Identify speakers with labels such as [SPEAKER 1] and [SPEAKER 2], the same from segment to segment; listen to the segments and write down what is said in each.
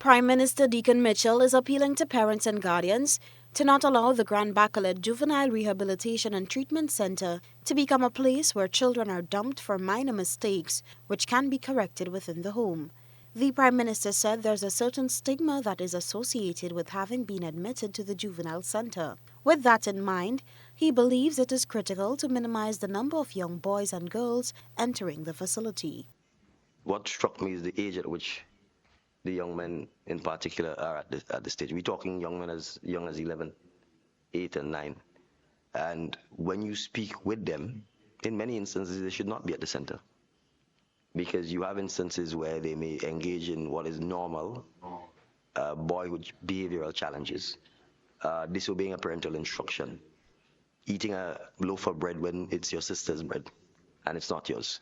[SPEAKER 1] Prime Minister Dickon Mitchell is appealing to parents and guardians to not allow the Grand Bacolet Juvenile Rehabilitation and Treatment Center to become a place where children are dumped for minor mistakes which can be corrected within the home. The Prime Minister said there's a certain stigma that is associated with having been admitted to the juvenile center. With that in mind, he believes it is critical to minimize the number of young boys and girls entering the facility.
[SPEAKER 2] What struck me is the age at which the young men in particular are at the stage. We're talking young men as young as 11, 8 and 9. And when you speak with them, in many instances, they should not be at the center. Because you have instances where they may engage in what is normal boyhood behavioral challenges, disobeying a parental instruction, eating a loaf of bread when it's your sister's bread and it's not yours.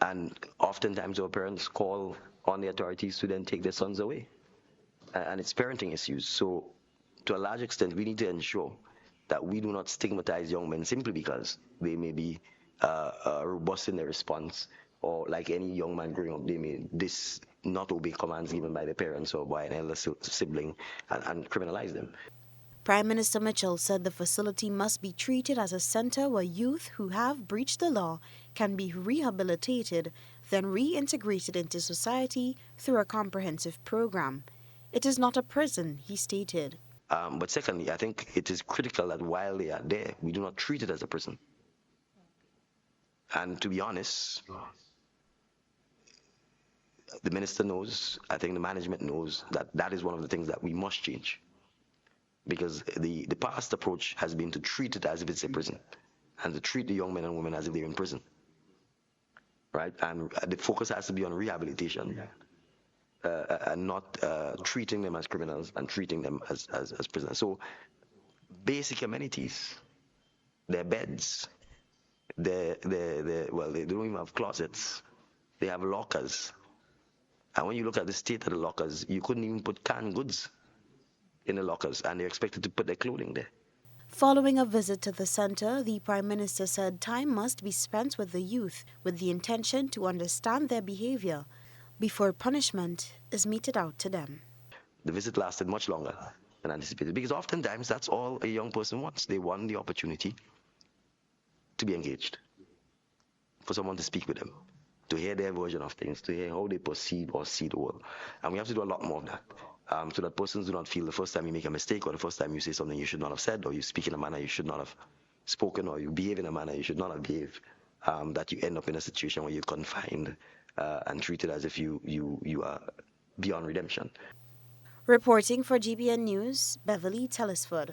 [SPEAKER 2] And oftentimes our parents call on the authorities to then take their sons away. And it's parenting issues. So to a large extent, we need to ensure that we do not stigmatize young men simply because they may be robust in their response, or like any young man growing up, they may not obey commands given by their parents or by an elder sibling and criminalize them.
[SPEAKER 1] Prime Minister Mitchell said the facility must be treated as a center where youth who have breached the law can be rehabilitated, then reintegrated into society through a comprehensive program. It is not a prison, he stated.
[SPEAKER 2] But secondly, I think it is critical that while they are there, we do not treat it as a prison. And to be honest, the minister knows, I think the management knows that that is one of the things that we must change. Because the past approach has been to treat it as if it's a prison and to treat the young men and women as if they're in prison, right? And the focus has to be on rehabilitation and not treating them as criminals and treating them as prisoners. So basic amenities, their beds, they don't even have closets. They have lockers. And when you look at the state of the lockers, you couldn't even put canned goods in the lockers, and they're expected to put their clothing there.
[SPEAKER 1] Following a visit to the center, the Prime Minister said time must be spent with the youth with the intention to understand their behavior before punishment is meted out to them.
[SPEAKER 2] The visit lasted much longer than anticipated because oftentimes that's all a young person wants. They want the opportunity to be engaged, for someone to speak with them, to hear their version of things, to hear how they perceive or see the world. And we have to do a lot more of that. So that persons do not feel the first time you make a mistake or the first time you say something you should not have said, or you speak in a manner you should not have spoken, or you behave in a manner you should not have behaved, that you end up in a situation where you're confined and treated as if you are beyond redemption.
[SPEAKER 1] Reporting for GBN News, Beverly Tellisford.